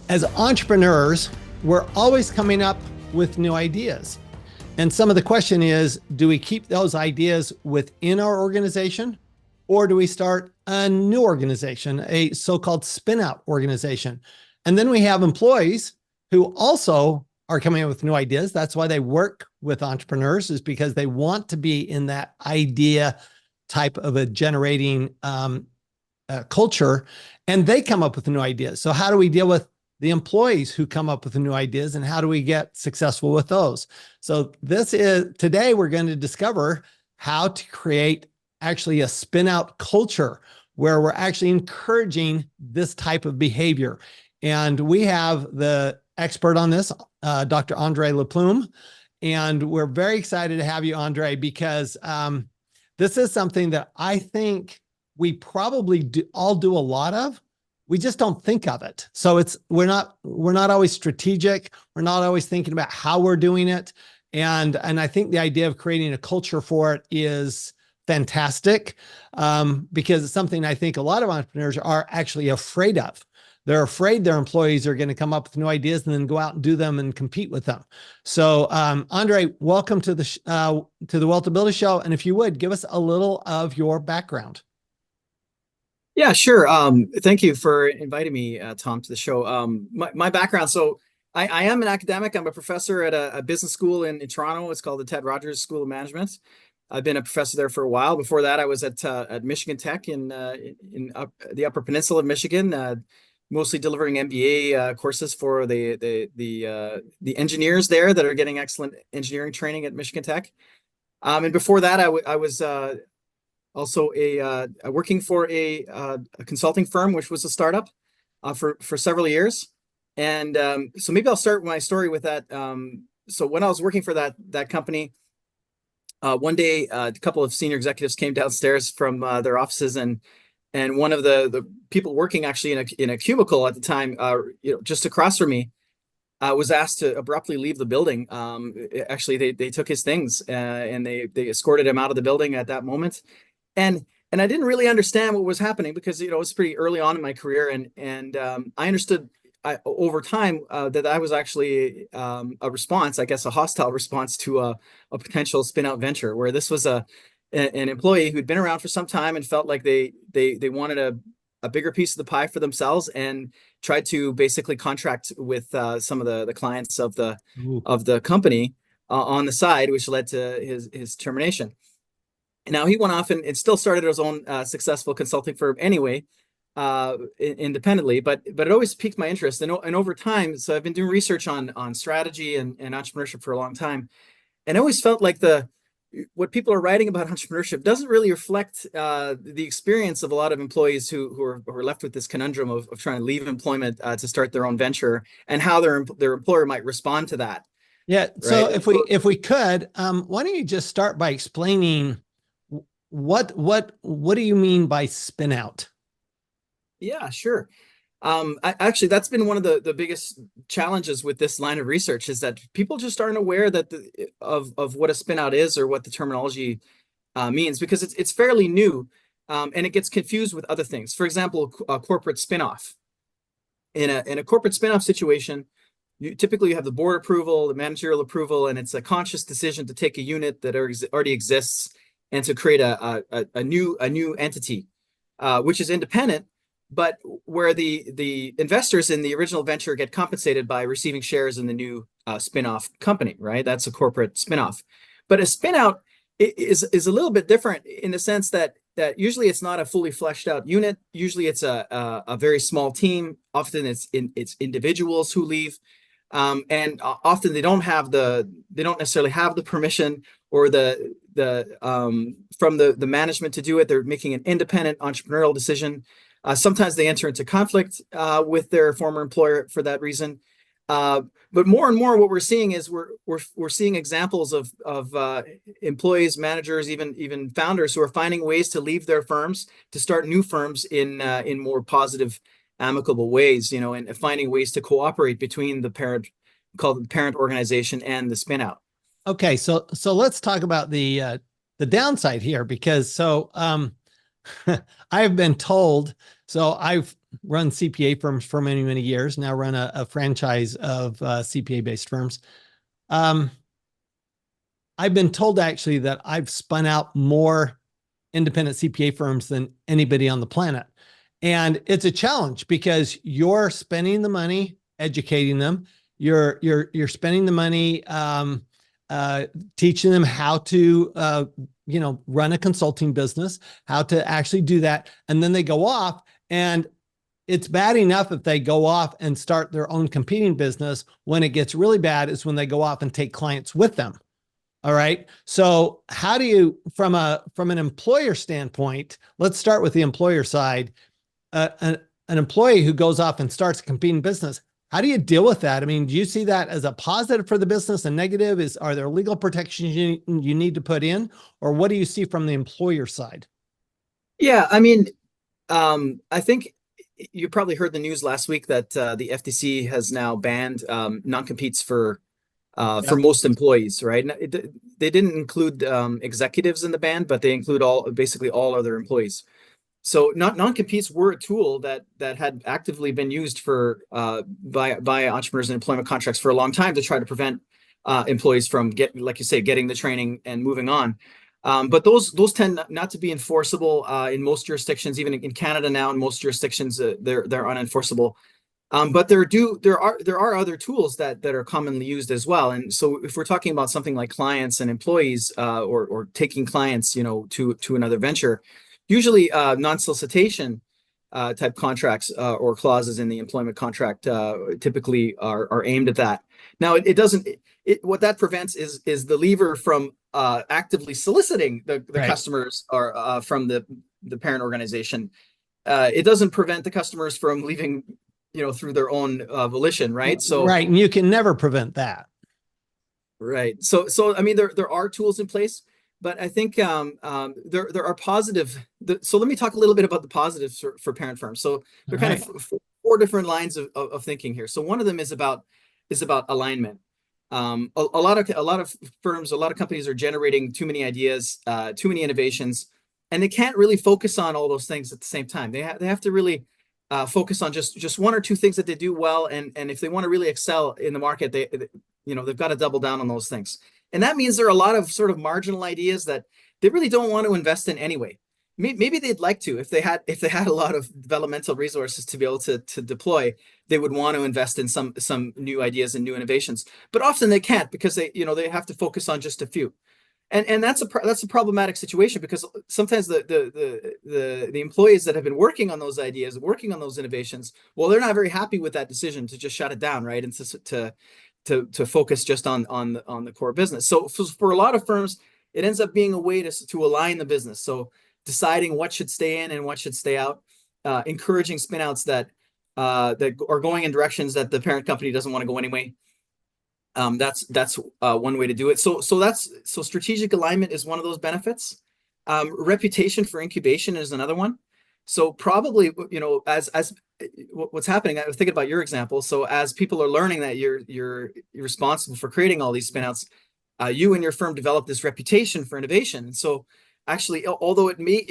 As entrepreneurs, we're always coming up with new ideas. And some of the question is, do we keep those ideas within our organization, or do we start a new organization, a so-called spin-out organization? And then we have employees who also are coming up with new ideas. That's why they work with entrepreneurs, is because they want to be in that idea type of a generating culture, and they come up with new ideas. So how do we deal with the employees who come up with new ideas, and how do we get successful with those? So today we're going to discover how to create actually a spin out culture where we're actually encouraging this type of behavior. And we have the expert on this, Dr. André Laplume. And we're very excited to have you, André, because this is something that I think we probably all do a lot of. We just don't think of it. So we're not always strategic. We're not always thinking about how we're doing it. And I think the idea of creating a culture for it is fantastic, because it's something I think a lot of entrepreneurs are actually afraid of. They're afraid their employees are going to come up with new ideas and then go out and do them and compete with them. So, André, welcome to the Wealth Ability Show. And if you would, give us a little of your background. Yeah, sure. Thank you for inviting me, Tom, to the show. My background, so I am an academic. I'm a professor at a business school in Toronto. It's called the Ted Rogers School of Management. I've been a professor there for a while. Before that, I was at Michigan Tech in the Upper Peninsula of Michigan, mostly delivering MBA courses for the engineers there that are getting excellent engineering training at Michigan Tech. And before that, I was also working for a consulting firm, which was a startup for several years. And so maybe I'll start my story with that. So when I was working for that company, one day a couple of senior executives came downstairs from their offices, and one of the people working actually in a cubicle at the time, just across from me, was asked to abruptly leave the building. Actually, they took his things and they escorted him out of the building at that moment. And I didn't really understand what was happening because, it was pretty early on in my career. And I understood over time that I was actually a response, I guess, a hostile response to a potential spin-out venture, where this was an employee who'd been around for some time and felt like they wanted a bigger piece of the pie for themselves, and tried to basically contract with some of the clients of the company on the side, which led to his termination. Now he went off and still started his own successful consulting firm anyway, independently, but it always piqued my interest. And over time, so I've been doing research on strategy and entrepreneurship for a long time. And I always felt like what people are writing about entrepreneurship doesn't really reflect the experience of a lot of employees who are left with this conundrum of trying to leave employment to start their own venture, and how their employer might respond to that. Yeah. Right? So if we could, why don't you just start by explaining what do you mean by spin out? Yeah, sure. Actually, that's been one of the biggest challenges with this line of research, is that people just aren't aware that of what a spin out is, or what the terminology means, because it's fairly new, and it gets confused with other things. For example, a corporate spinoff. In a corporate spinoff situation, typically you have the board approval, the managerial approval, and it's a conscious decision to take a unit that already exists and to create a new entity, which is independent, but where the investors in the original venture get compensated by receiving shares in the new spin-off company, right? That's a corporate spin-off. But a spin-out is a little bit different, in the sense that usually it's not a fully fleshed out unit. Usually it's a very small team. Often it's individuals who leave. And often they don't necessarily have the permission or from the management to do it. They're making an independent entrepreneurial decision. Sometimes they enter into conflict with their former employer for that reason. But more and more, what we're seeing is we're seeing examples of employees, managers, even founders, who are finding ways to leave their firms to start new firms in more positive, amicable ways, and finding ways to cooperate between the parent organization and the spin out. Okay, so let's talk about the downside here, because I've been told, so run CPA firms for many, many years, now run a franchise of CPA-based firms. I've been told actually that I've spun out more independent CPA firms than anybody on the planet. And it's a challenge because you're spending the money educating them. You're spending the money teaching them how to run a consulting business, how to actually do that. And then they go off, and it's bad enough if they go off and start their own competing business. When it gets really bad is when they go off and take clients with them. All right. So how do you, from an employer standpoint, let's start with the employer side, an employee who goes off and starts a competing business, how do you deal with that? I mean, do you see that as a positive for the business and negative? Are there legal protections you need to put in, or what do you see from the employer side? Yeah, I mean, I think you probably heard the news last week that the FTC has now banned non-competes for most employees, right? They didn't include executives in the ban, but they include basically all other employees. So non-competes were a tool that had actively been used for by entrepreneurs in employment contracts for a long time to try to prevent employees from like you say, getting the training and moving on. But those tend not to be enforceable in most jurisdictions. Even in Canada now, in most jurisdictions, they're unenforceable. But there are other tools that are commonly used as well. And so if we're talking about something like clients and employees, or taking clients, to another venture, usually non-solicitation type contracts or clauses in the employment contract typically are aimed at that. Now what that prevents is the lever from actively soliciting the right. customers or from the parent organization. It doesn't prevent the customers from leaving through their own volition, right? So right, and you can never prevent that. Right. So I mean, there are tools in place, but I think there are positive. So let me talk a little bit about the positives for parent firms. So there are kind of four different lines of thinking here. So one of them is about alignment. A lot of firms, a lot of companies are generating too many ideas, too many innovations, and they can't really focus on all those things at the same time. They have to really focus on just one or two things that they do well, and if they want to really excel in the market, they've got to double down on those things. And that means there are a lot of sort of marginal ideas that they really don't want to invest in anyway. Maybe they'd like to, if they had a lot of developmental resources to be able to deploy, they would want to invest in some new ideas and new innovations. But often they can't, because they have to focus on just a few. And that's a problematic situation, because sometimes the employees that have been working on those ideas, working on those innovations, well, they're not very happy with that decision to just shut it down, right? And to focus just on the core business. So for a lot of firms, it ends up being a way to align the business. So deciding what should stay in and what should stay out, encouraging spinouts that are going in directions that the parent company doesn't want to go anyway. That's one way to do it. So strategic alignment is one of those benefits. Reputation for incubation is another one. So probably, as what's happening, I was thinking about your example. So as people are learning that you're responsible for creating all these spinouts, you and your firm develop this reputation for innovation. So actually, although it may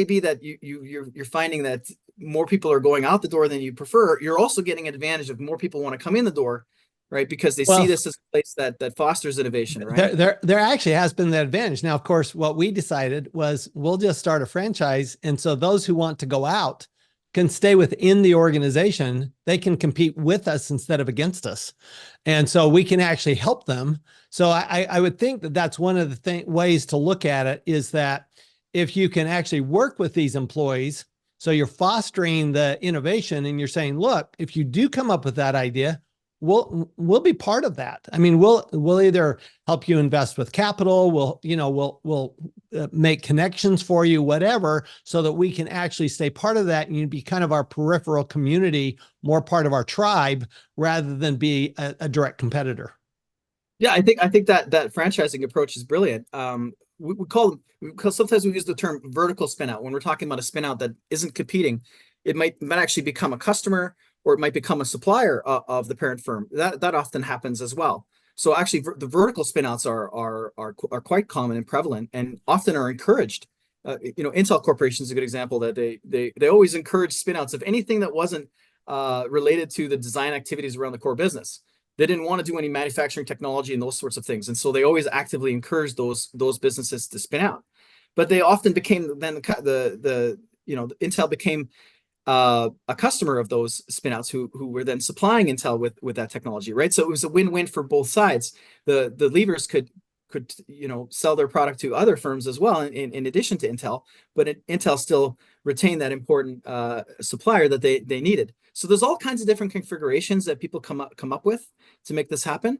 be that you're finding that more people are going out the door than you prefer, you're also getting an advantage of more people want to come in the door, right? Because they see this as a place that fosters innovation, right? There actually has been that advantage. Now, of course, what we decided was we'll just start a franchise. And so those who want to go out can stay within the organization. They can compete with us instead of against us. And so we can actually help them. So I would think that that's one of the ways to look at it, is that if you can actually work with these employees, so you're fostering the innovation and you're saying, look, if you do come up with that idea, we'll be part of that. I mean, we'll either help you invest with capital, we'll make connections for you, whatever, so that we can actually stay part of that and you be kind of our peripheral community, more part of our tribe, rather than be a direct competitor. Yeah, I think that franchising approach is brilliant. Because sometimes we use the term vertical spinout when we're talking about a spinout that isn't competing. It might actually become a customer, or it might become a supplier of the parent firm. That often happens as well. So actually, the vertical spinouts are quite common and prevalent, and often are encouraged Intel Corporation is a good example that they always encourage spinouts of anything that wasn't related to the design activities around the core business. They didn't want to do any manufacturing technology and those sorts of things, and so they always actively encouraged those businesses to spin out. But they often became then Intel became a customer of those spinouts who were then supplying Intel with that technology, right? So it was a win-win for both sides. The leavers could sell their product to other firms as well in addition to Intel, but Intel still retained that important supplier that they needed. So there's all kinds of different configurations that people come up with to make this happen.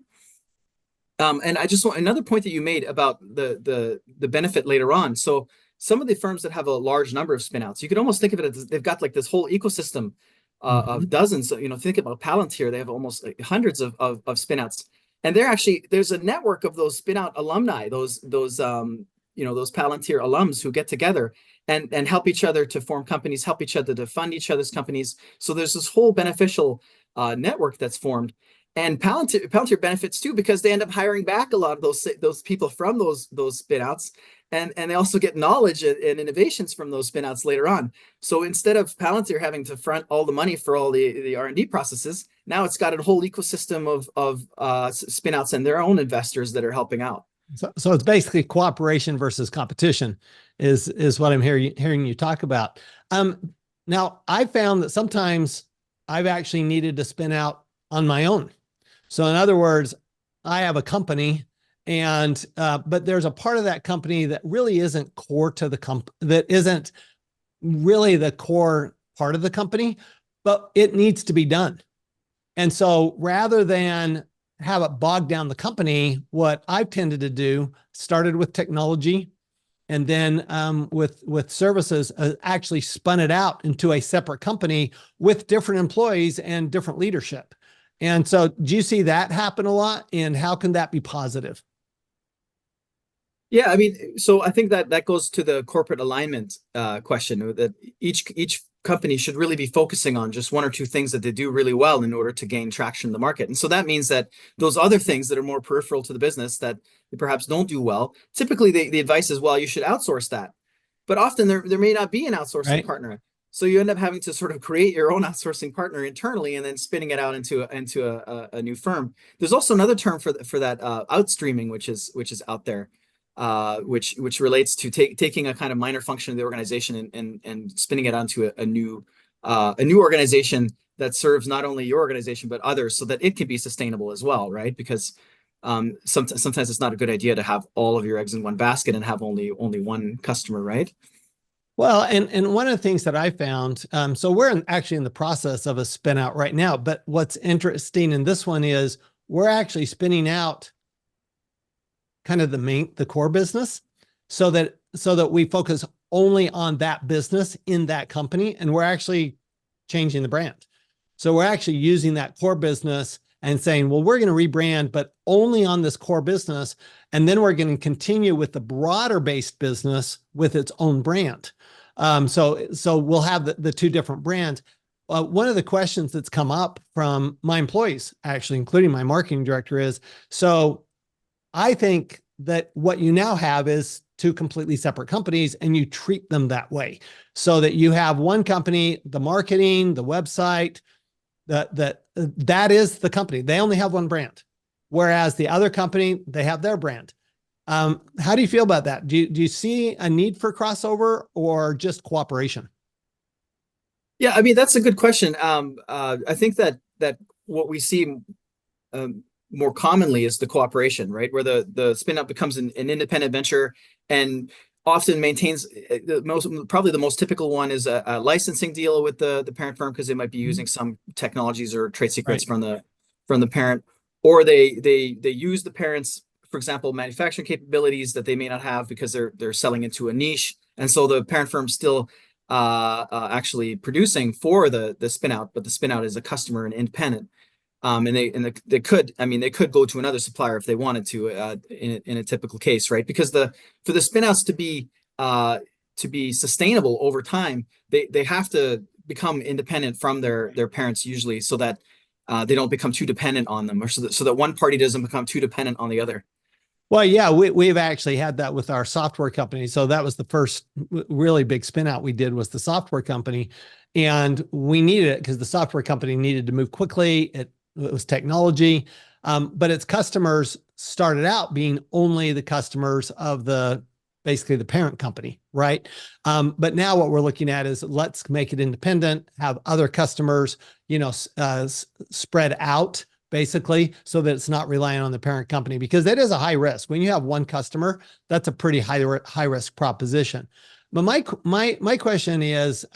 And I just want another point that you made about the benefit later on. So some of the firms that have a large number of spinouts, you could almost think of it as they've got like this whole ecosystem of dozens. Think about Palantir; they have almost like hundreds of spinouts. And there's a network of those spinout alumni, those Palantir alums who get together and help each other to form companies, help each other to fund each other's companies. So there's this whole beneficial network that's formed. And Palantir benefits too, because they end up hiring back a lot of those people from those spinouts. And they also get knowledge and innovations from those spinouts later on. So instead of Palantir having to front all the money for all the R&D processes, now it's got a whole ecosystem of spinouts and their own investors that are helping out. So it's basically cooperation versus competition is what I'm hearing you talk about. Now I found that sometimes I've actually needed to spin out on my own. So in other words, I have a company and, but there's a part of that company that really isn't core to the company, that isn't really the core part of the company, but it needs to be done. And so rather than have it bog down the company, what I've tended to do, started with technology and then with services, actually spun it out into a separate company with different employees and different leadership. And so do you see that happen a lot? And how can that be positive? Yeah, I mean, so I think that goes to the corporate alignment question, that each company should really be focusing on just one or two things that they do really well in order to gain traction in the market. And so that means that those other things that are more peripheral to the business that they perhaps don't do well, typically the advice is, well, you should outsource that. But often there may not be an outsourcing partner. So you end up having to sort of create your own outsourcing partner internally and then spinning it out into a new firm. There's also another term for that, outstreaming, which is out there. Which relates to taking a kind of minor function of the organization and spinning it onto a new organization that serves not only your organization but others, so that it can be sustainable as well, right? Because sometimes it's not a good idea to have all of your eggs in one basket and have only one customer, right? Well, and one of the things that I found, so we're actually in the process of a spin out right now, but what's interesting in this one is we're actually spinning out kind of the core business so that we focus only on that business in that company. And we're actually changing the brand. So we're actually using that core business and saying, well, we're going to rebrand, but only on this core business. And then we're going to continue with the broader based business with its own brand. So we'll have the two different brands. One of the questions that's come up from my employees, actually, including my marketing director, is, so I think that what you now have is two completely separate companies and you treat them that way so that you have one company, the marketing, the website, that is the company. They only have one brand, whereas the other company, they have their brand. How do you feel about that? Do you see a need for crossover or just cooperation? Yeah, I mean, that's a good question. I think that what we see more commonly is the cooperation, right? Where the spin-out becomes an independent venture and often maintains probably the most typical one is a licensing deal with the parent firm, because they might be using some technologies or trade secrets from the parent, or they use the parent's, for example, manufacturing capabilities that they may not have because they're selling into a niche, and so the parent firm's still actually producing for the spin-out, but the spin-out is a customer and independent. And they could go to another supplier if they wanted to in a typical case, right? Because for the spinouts to be sustainable over time, they have to become independent from their parents usually, so that they don't become too dependent on them, or so that one party doesn't become too dependent on the other. Well, yeah, we've actually had that with our software company. So that was the first really big spin out we did, was the software company. And we needed it because the software company needed to move quickly. It was technology, but its customers started out being only the customers of basically the parent company, right? But now what we're looking at is, let's make it independent, have other customers, spread out, basically, so that it's not relying on the parent company, because that is a high risk. When you have one customer, that's a pretty high risk proposition. But my question is,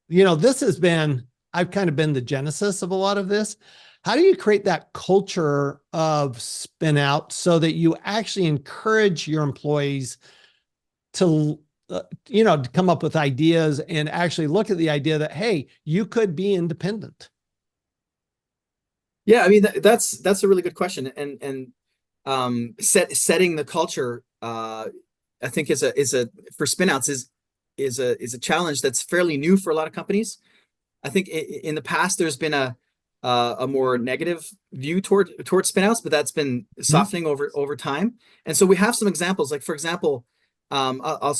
this has been, I've kind of been the genesis of a lot of this. How do you create that culture of spin out so that you actually encourage your employees to, to come up with ideas and actually look at the idea that, hey, you could be independent? Yeah, I mean that's a really good question, and setting the culture, I think is a for spinouts is a challenge that's fairly new for a lot of companies. I think in the past there's been a more negative view toward spinouts, but that's been softening over time. And so we have some examples, like for example, I'll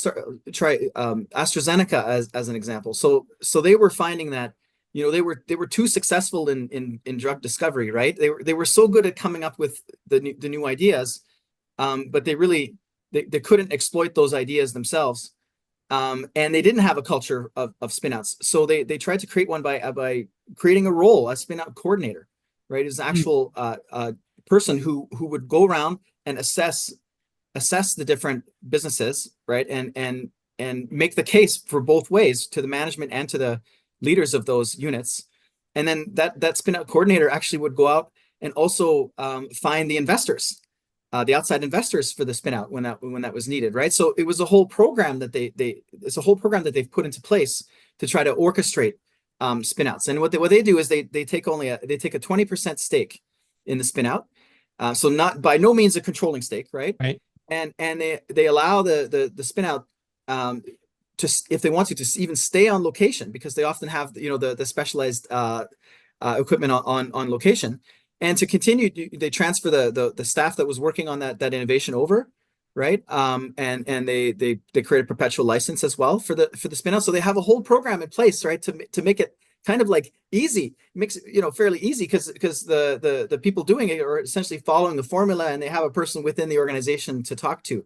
try AstraZeneca as an example. So they were finding that they were too successful in drug discovery, right? They were so good at coming up with the new ideas, but they couldn't exploit those ideas themselves. And they didn't have a culture of spinouts. So they tried to create one by creating a role, a spinout coordinator, right? Is an actual person who would go around and assess the different businesses, right? And make the case for both ways to the management and to the leaders of those units. And then that spinout coordinator actually would go out and also find the investors, the outside investors for the spinout when that was needed, right? So it was a whole program that it's a whole program that they've put into place to try to orchestrate spinouts. And what they do is they take a 20% stake in the spinout, so not by no means a controlling stake, right? Right. And they allow the spinout to, if they want to even stay on location, because they often have the specialized equipment on location. And to continue, they transfer the staff that was working on that innovation over, right? And they create a perpetual license as well for the spinout. So they have a whole program in place, right, to make it kind of like easy, makes it fairly easy, because the people doing it are essentially following the formula, and they have a person within the organization to talk to.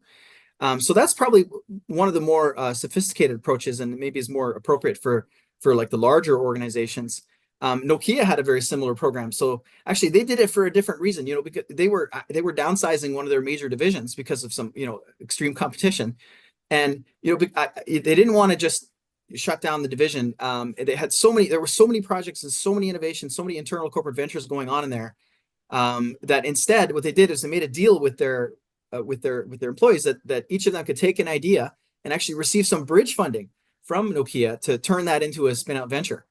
So that's probably one of the more sophisticated approaches, and maybe is more appropriate for like the larger organizations. Nokia had a very similar program. So actually they did it for a different reason, because they were downsizing one of their major divisions because of some, extreme competition. And, they didn't want to just shut down the division. There were so many projects and so many innovations, so many internal corporate ventures going on in there, that instead what they did is they made a deal with their employees that each of them could take an idea and actually receive some bridge funding from Nokia to turn that into a spin-out venture.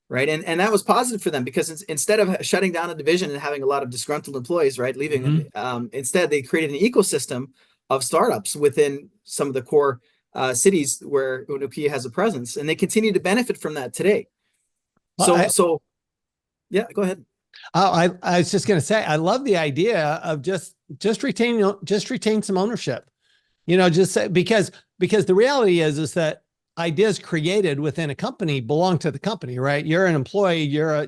Right. And that was positive for them, because instead of shutting down a division and having a lot of disgruntled employees, right, leaving, instead they created an ecosystem of startups within some of the core cities where Nokia has a presence, and they continue to benefit from that today. So yeah, go ahead. I was just going to say, I love the idea of just retain some ownership, just say, because the reality is that ideas created within a company belong to the company, right? You're an employee, you're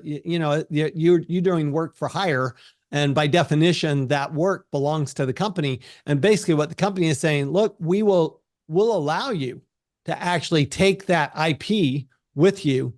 doing work for hire. And by definition, that work belongs to the company. And basically what the company is saying, look, we'll allow you to actually take that IP with you.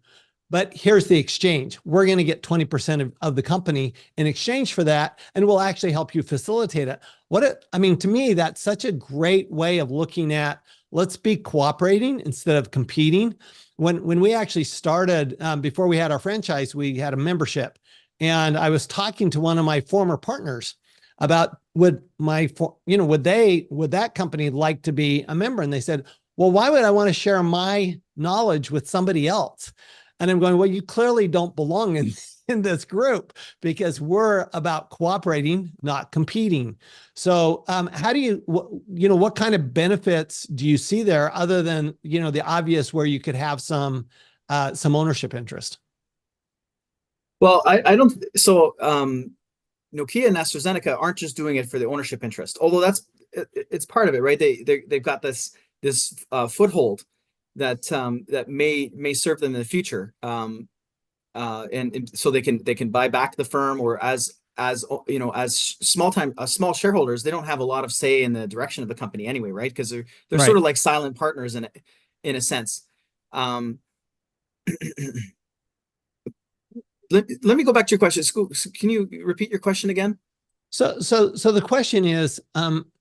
But here's the exchange. We're going to get 20% of the company in exchange for that, and we'll actually help you facilitate it. To me, that's such a great way of looking at, let's be cooperating instead of competing. When we actually started, before we had our franchise, we had a membership, and I was talking to one of my former partners about would that company like to be a member? And they said, well, why would I want to share my knowledge with somebody else? And I'm going, well, you clearly don't belong in this group, because we're about cooperating, not competing. So how do you, what kind of benefits do you see there, other than, the obvious, where you could have some ownership interest? Well, I don't, so Nokia and AstraZeneca aren't just doing it for the ownership interest, although it's part of it, right? They've got this foothold that that may serve them in the future, and so they can buy back the firm, or as small shareholders, they don't have a lot of say in the direction of the company anyway, right? Because they're Right. sort of like silent partners in a sense. Let me go back to your question. Can you repeat your question again? So the question is,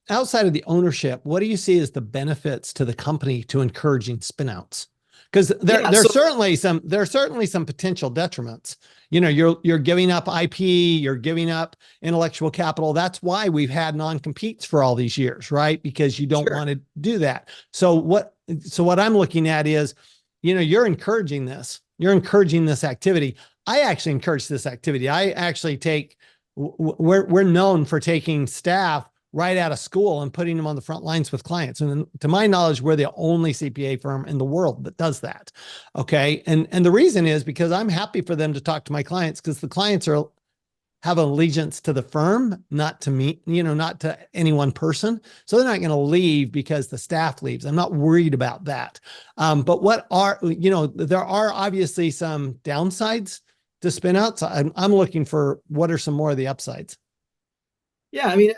outside of the ownership, what do you see as the benefits to the company to encouraging spinouts? Because there's certainly some potential detriments. You know, you're giving up IP, you're giving up intellectual capital. That's why we've had non-competes for all these years, right? Because you don't want to do that. So what I'm looking at is, you know, you're encouraging this activity. I actually encourage this activity. I actually we're known for taking staff right out of school and putting them on the front lines with clients. And to my knowledge, we're the only CPA firm in the world that does that. Okay. And the reason is because I'm happy for them to talk to my clients, because the clients have allegiance to the firm, not to me, you know, not to any one person. So they're not going to leave because the staff leaves. I'm not worried about that. But there are obviously some downsides to spinouts. I'm looking for what are some more of the upsides. Yeah, I mean,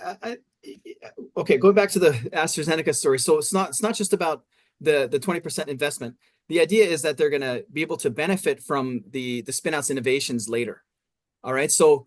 okay, going back to the AstraZeneca story. So it's not just about the 20% investment. The idea is that they're going to be able to benefit from the spinouts innovations later. All right, so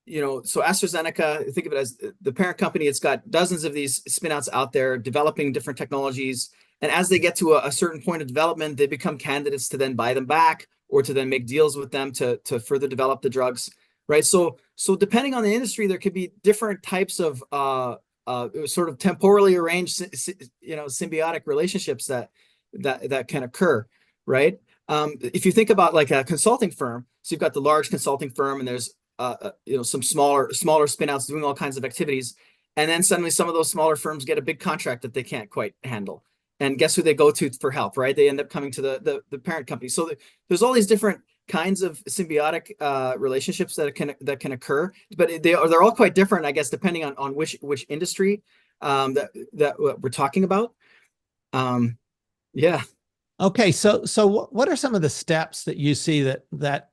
AstraZeneca, think of it as the parent company. It's got dozens of these spinouts out there developing different technologies, and as they get to a certain point of development, they become candidates to then buy them back, or to then make deals with them to further develop the drugs, right? So depending on the industry, there could be different types of sort of temporally arranged, symbiotic relationships that can occur, right? If you think about like a consulting firm, so you've got the large consulting firm, and there's some smaller spinouts doing all kinds of activities, and then suddenly some of those smaller firms get a big contract that they can't quite handle. And guess who they go to for help, right? They end up coming to the parent company. So there's all these different kinds of symbiotic relationships that can occur, but they're all quite different, I guess, depending on which industry that we're talking about. Yeah. Okay, so what are some of the steps that you see that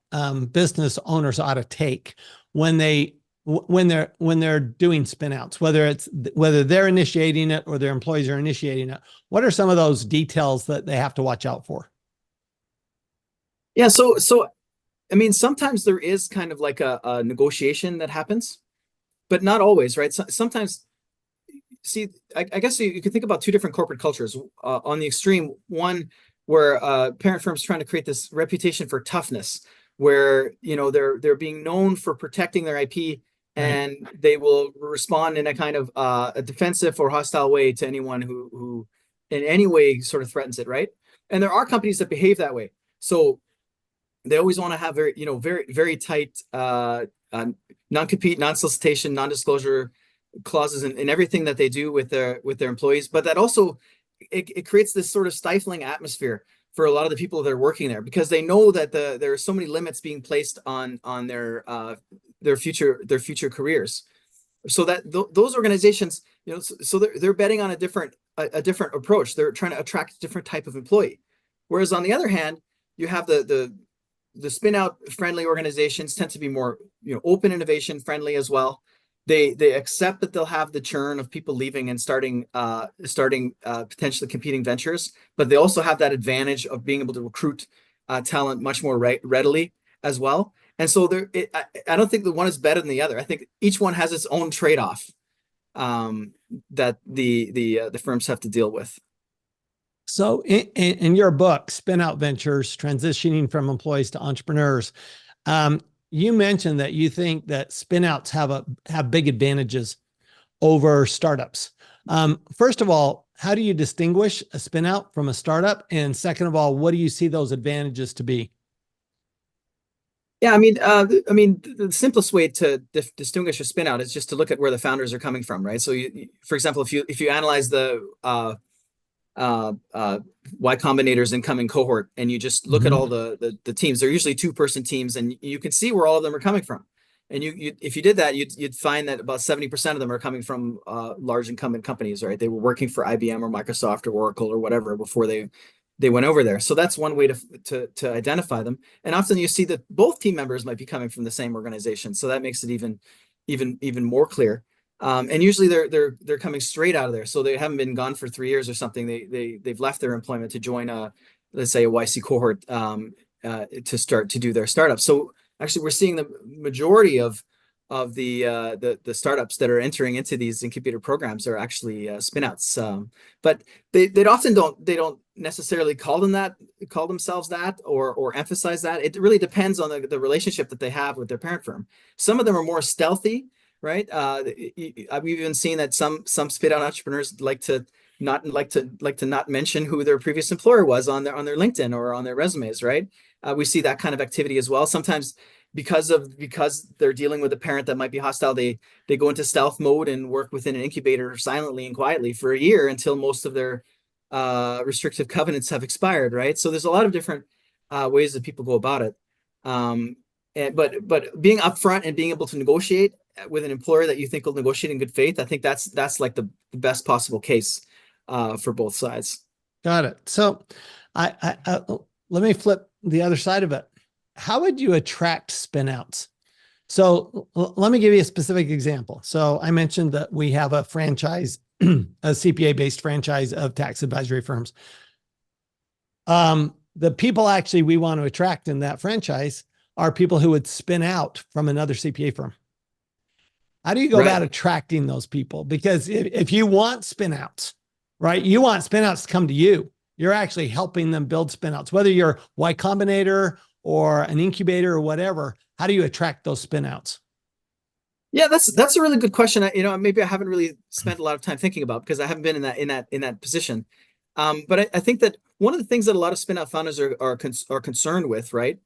business owners ought to take when they're doing spinouts, whether they're initiating it or their employees are initiating it? What are some of those details that they have to watch out for? Yeah, so I mean, sometimes there is kind of like a negotiation that happens, but not always, right? Sometimes, see, I guess you can think about two different corporate cultures. On the extreme, one where parent firms trying to create this reputation for toughness, where they're being known for protecting their IP, and they will respond in a kind of a defensive or hostile way to anyone who in any way sort of threatens it, right? And there are companies that behave that way. So they always want to have very tight non-compete, non-solicitation, non-disclosure clauses in everything that they do with their employees. But that also it creates this sort of stifling atmosphere for a lot of the people that are working there, because they know that there are so many limits being placed on their future careers. So that those organizations, so they're betting on a different approach. They're trying to attract a different type of employee. Whereas on the other hand, you have the spin-out friendly organizations tend to be more open innovation friendly as well. They accept that they'll have the churn of people leaving and starting potentially competing ventures, but they also have that advantage of being able to recruit talent much more readily as well. And so I don't think the one is better than the other. I think each one has its own trade-off that the firms have to deal with. So in your book, Spinout Ventures, Transitioning from Employees to Entrepreneurs, you mentioned that you think that spinouts have big advantages over startups. First of all, how do you distinguish a spinout from a startup? And second of all, what do you see those advantages to be? Yeah, I mean, the simplest way to distinguish a spinout is just to look at where the founders are coming from, right? So, for example, if you analyze the Y Combinator's incoming cohort, and you just look at all the teams, they're usually 2-person teams, and you can see where all of them are coming from. And if you did that, you'd find that about 70% of them are coming from large incumbent companies, right? They were working for IBM or Microsoft or Oracle or whatever before they went over there. So that's one way to identify them. And often you see that both team members might be coming from the same organization, so that makes it even more clear. And usually they're coming straight out of there, so they haven't been gone for 3 years or something. They've left their employment to join let's say a YC cohort to start to do their startup. So actually, we're seeing the majority of the startups that are entering into these incubator programs are actually spinouts. But they often don't necessarily call themselves that or emphasize that. It really depends on the relationship that they have with their parent firm. Some of them are more stealthy, right? I've even seen that some spit out entrepreneurs like to not mention who their previous employer was on their LinkedIn or on their resumes, right? We see that kind of activity as well. Sometimes because they're dealing with a parent that might be hostile, they go into stealth mode and work within an incubator silently and quietly for a year until most of their restrictive covenants have expired, right? So there's a lot of different ways that people go about it. But being upfront and being able to negotiate with an employer that you think will negotiate in good faith, I think that's like the best possible case for both sides. Got it. So I let me flip the other side of it. How would you attract spinouts? So let me give you a specific example. So I mentioned that we have a franchise, a CPA-based franchise of tax advisory firms. The people actually we want to attract in that franchise are people who would spin out from another CPA firm. How do you go about attracting those people? Because if you want spinouts, right, you want spinouts to come to you. You're actually helping them build spinouts, whether you're Y Combinator or an incubator or whatever. How do you attract those spinouts? Yeah, that's a really good question. Maybe I haven't really spent a lot of time thinking about because I haven't been in that position. But I think that one of the things that a lot of spinout founders are concerned with, right,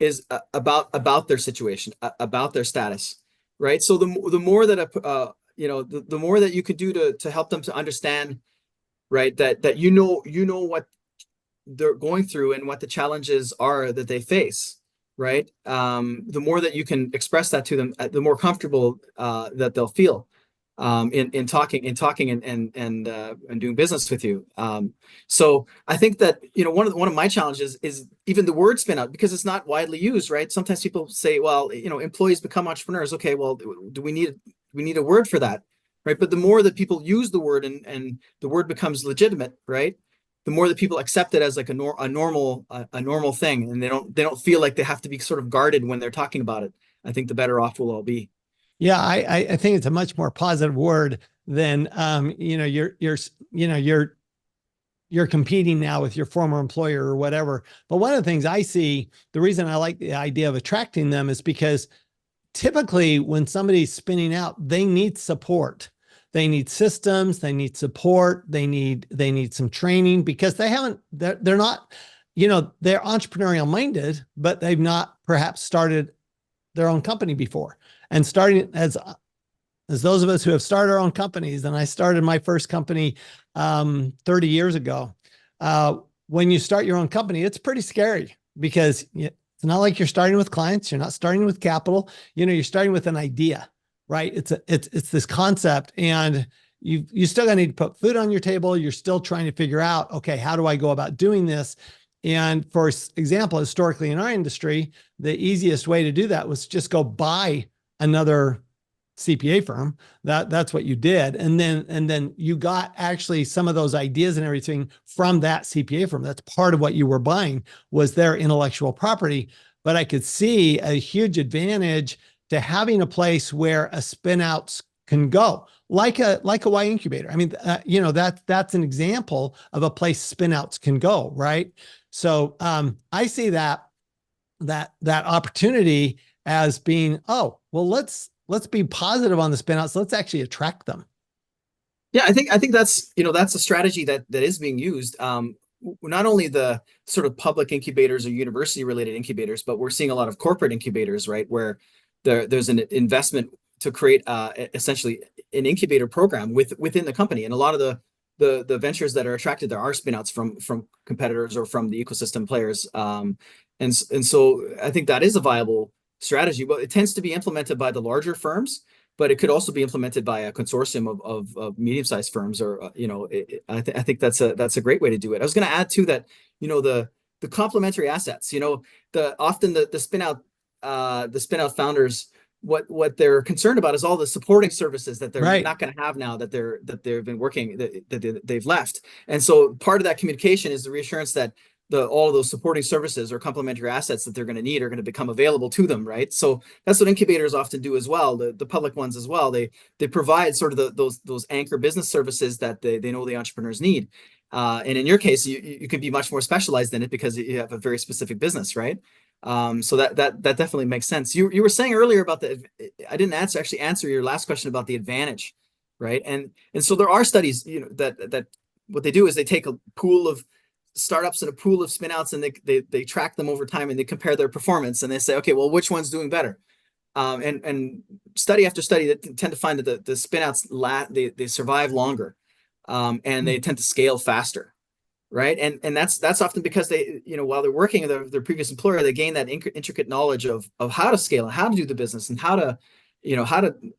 is about their situation, about their status, right? So the more that the more that you could do to help them to understand, right, that you know what they're going through and what the challenges are that they face, right? The more that you can express that to them, the more comfortable that they'll feel in talking and doing business with you. So I think that one of my challenges is even the word spin out, because it's not widely used, right? Sometimes people say, well, employees become entrepreneurs. Okay, well, do we need a word for that, right? But the more that people use the word and the word becomes legitimate, right, the more that people accept it as like a normal thing, and they don't feel like they have to be sort of guarded when they're talking about it, I think the better off we'll all be. Yeah, I think it's a much more positive word than you're competing now with your former employer or whatever. But one of the things I see, the reason I like the idea of attracting them is because typically when somebody's spinning out, they need support. They need systems, they need support, they need some training, because they're not, they're entrepreneurial minded, but they've not perhaps started their own company before. And starting as those of us who have started our own companies, and I started my first company 30 years ago. When you start your own company, it's pretty scary because it's not like you're starting with clients. You're not starting with capital. You're starting with an idea, right? It's this concept, and you still got to need to put food on your table. You're still trying to figure out, okay, how do I go about doing this? And for example, historically in our industry, the easiest way to do that was just go buy another CPA firm. That's what you did. And then you got actually some of those ideas and everything from that CPA firm. That's part of what you were buying, was their intellectual property. But I could see a huge advantage to having a place where a spinouts can go, like a Y incubator. I mean, that's an example of a place spinouts can go, right? So I see that opportunity as being, oh, well, let's be positive on the spinouts. Let's actually attract them. Yeah, I think that's a strategy that is being used. Not only the sort of public incubators or university related incubators, but we're seeing a lot of corporate incubators, right, where there's an investment to create essentially an incubator program within the company. And a lot of the ventures that are attracted there are spinouts from competitors or from the ecosystem players. And so I think that is a viable strategy. Well, it tends to be implemented by the larger firms, but it could also be implemented by a consortium of medium-sized firms, or I think that's a great way to do it. I was going to add too that the complementary assets, the often the spin-out founders, what they're concerned about is all the supporting services that they're Right. not going to have now that they've been working, that they've left. And so part of that communication is the reassurance that all of those supporting services or complementary assets that they're going to need are going to become available to them, right? So that's what incubators often do as well, the public ones as well. They provide sort of those anchor business services that they know the entrepreneurs need. And in your case, you can be much more specialized in it because you have a very specific business, right? So that definitely makes sense. You were saying earlier about I didn't actually answer your last question about the advantage, right? And so there are studies, that what they do is they take a pool of startups and a pool of spinouts, and they track them over time, and they compare their performance, and they say, okay, well, which one's doing better? And study after study, they tend to find that the spinouts they survive longer, and they tend to scale faster, right? And that's often because they, while they're working at their previous employer, they gain that intricate knowledge of how to scale and how to do the business and how to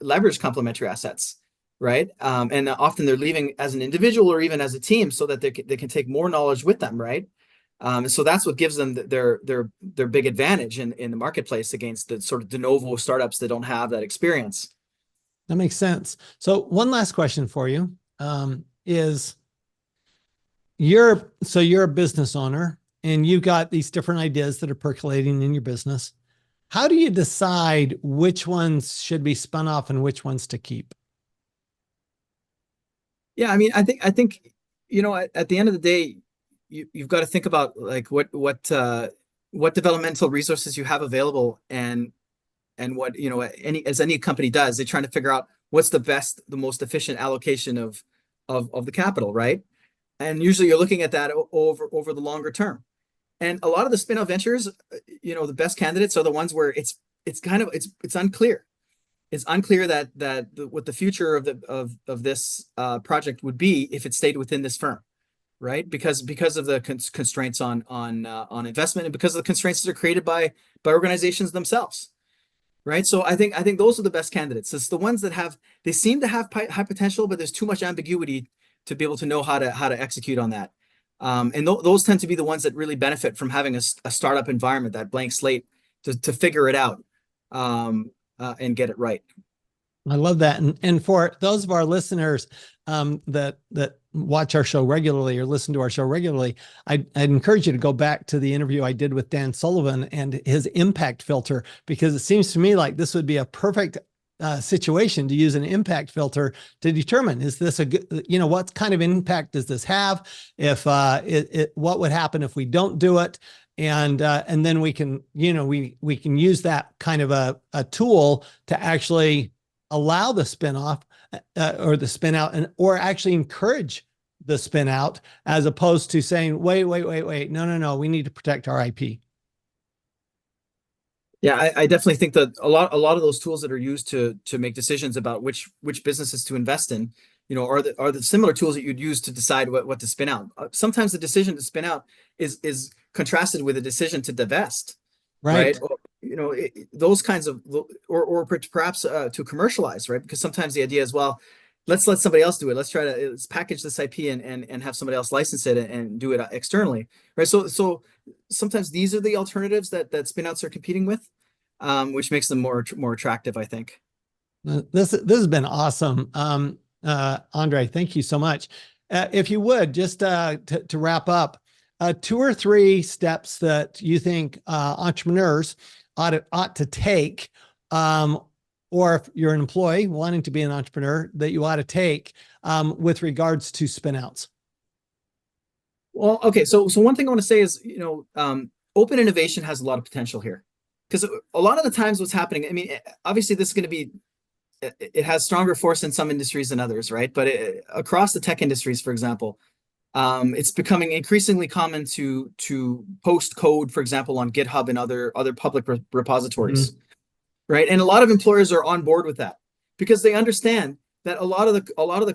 leverage complementary assets, right? And often they're leaving as an individual or even as a team so that they can take more knowledge with them, right? So that's what gives them their big advantage in the marketplace against the sort of de novo startups that don't have that experience. That makes sense. So one last question for you, is you're a business owner and you've got these different ideas that are percolating in your business. How do you decide which ones should be spun off and which ones to keep? Yeah, I mean, I think at the end of the day, you've got to think about like what developmental resources you have available, and what as any company does, they're trying to figure out what's the most efficient allocation of the capital, right? And usually you're looking at that over the longer term. And a lot of the spin-out ventures, the best candidates are the ones where it's unclear. It's unclear what the future of this project would be if it stayed within this firm, right? Because of the constraints on investment, and because of the constraints that are created by organizations themselves, right? So I think those are the best candidates. It's the ones that they seem to have high potential, but there's too much ambiguity to be able to know how to execute on that. And those tend to be the ones that really benefit from having a startup environment, that blank slate to figure it out, and get it right. I love that. And for those of our listeners that watch our show regularly or listen to our show regularly, I'd encourage you to go back to the interview I did with Dan Sullivan and his impact filter, because it seems to me like this would be a perfect situation to use an impact filter to determine, is this a good, what kind of impact does this have? If what would happen if we don't do it? And then we can, we can use that kind of a tool to actually allow the spin-off or the spin-out, or actually encourage the spin-out, as opposed to saying, wait, no, we need to protect our IP. Yeah, I definitely think that a lot of those tools that are used to make decisions about which businesses to invest in, are the similar tools that you'd use to decide what to spin out. Sometimes the decision to spin out is contrasted with a decision to divest, right? Or, those kinds of, or perhaps to commercialize, right? Because sometimes the idea is, well, let's let somebody else do it. Let's package this IP and have somebody else license it and do it externally, right? So sometimes these are the alternatives that spin-outs are competing with, which makes them more attractive, I think. This has been awesome. André, thank you so much. If you would, just to wrap up, 2 or 3 steps that you think entrepreneurs ought to take, or if you're an employee wanting to be an entrepreneur, that you ought to take with regards to spinouts. Well, okay. So one thing I want to say is, open innovation has a lot of potential here, because a lot of the times what's happening, I mean, obviously this is going to be, it has stronger force in some industries than others, right? But across the tech industries, for example, it's becoming increasingly common to post code, for example, on GitHub and other public repositories. Mm-hmm. Right. And a lot of employers are on board with that, because they understand that a lot of the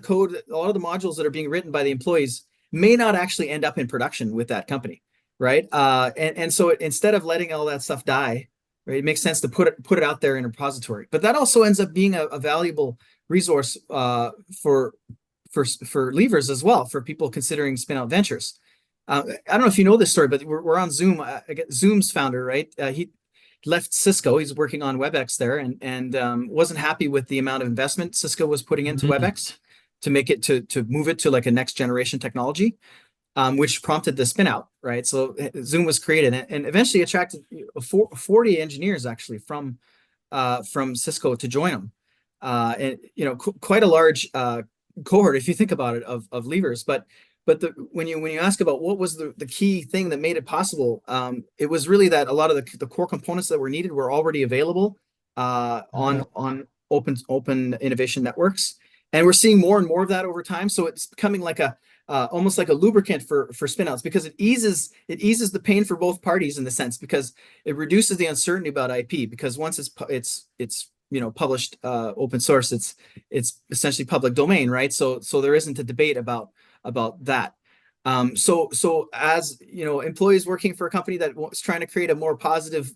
code, a lot of the modules that are being written by the employees may not actually end up in production with that company. Right. And so instead of letting all that stuff die, right? It makes sense to put it out there in a repository. But that also ends up being a valuable resource for leavers as well, for people considering spin-out ventures. I don't know if you know this story, but we're on Zoom. Zoom's founder, right? He left Cisco. He's working on WebEx there, and wasn't happy with the amount of investment Cisco was putting into WebEx to make it to move it to like a next generation technology, which prompted the spin out, right? So Zoom was created, and eventually attracted 40 engineers actually from Cisco to join them, and quite a large cohort if you think about it of leavers. But when you ask about what was the key thing that made it possible, it was really that a lot of the core components that were needed were already available on open innovation networks, and we're seeing more and more of that over time. So it's becoming like almost like a lubricant for spinouts, because it eases the pain for both parties in the sense, because it reduces the uncertainty about IP, because once it's published open source, it's essentially public domain, right? So there isn't a debate about that. So as employees working for a company that was trying to create a more positive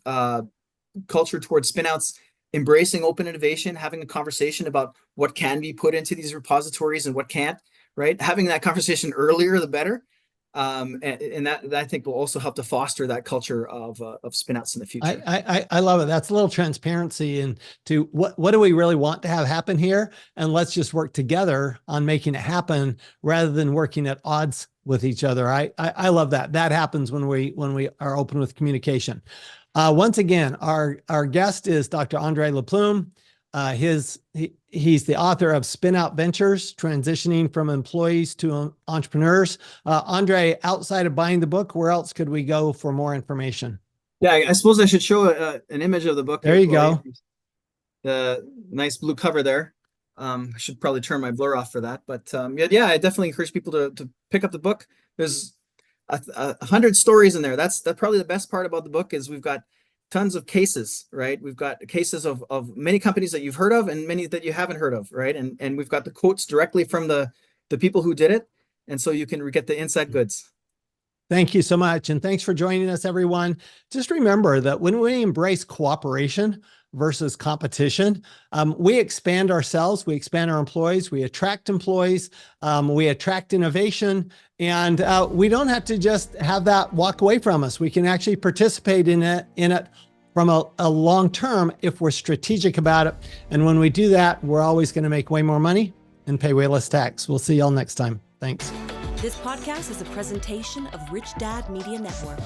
culture towards spinouts, embracing open innovation, having a conversation about what can be put into these repositories and what can't, right? Having that conversation earlier, the better. And that I think will also help to foster that culture of spinouts in the future. I love it. That's a little transparency into what do we really want to have happen here, and let's just work together on making it happen rather than working at odds with each other. I love that. That happens when we are open with communication. Once again, our guest is Dr. André Laplume. He's the author of Spinout Ventures, Transitioning from Employees to Entrepreneurs. André, outside of buying the book, where else could we go for more information? Yeah, I suppose I should show an image of the book. There you go. The nice blue cover there. I should probably turn my blur off for that. But yeah, I definitely encourage people to pick up the book. There's 100 stories in there. That's probably the best part about the book, is we've got tons of cases, right? We've got cases of many companies that you've heard of and many that you haven't heard of, right? And we've got the quotes directly from the people who did it. And so you can get the inside goods. Thank you so much. And thanks for joining us, everyone. Just remember that when we embrace cooperation versus competition, we expand ourselves, we expand our employees, we attract employees, we attract innovation, and we don't have to just have that walk away from us. We can actually participate in it from a long term if we're strategic about it. And when we do that, we're always going to make way more money and pay way less tax. We'll see y'all next time. Thanks. This podcast is a presentation of Rich Dad Media Network.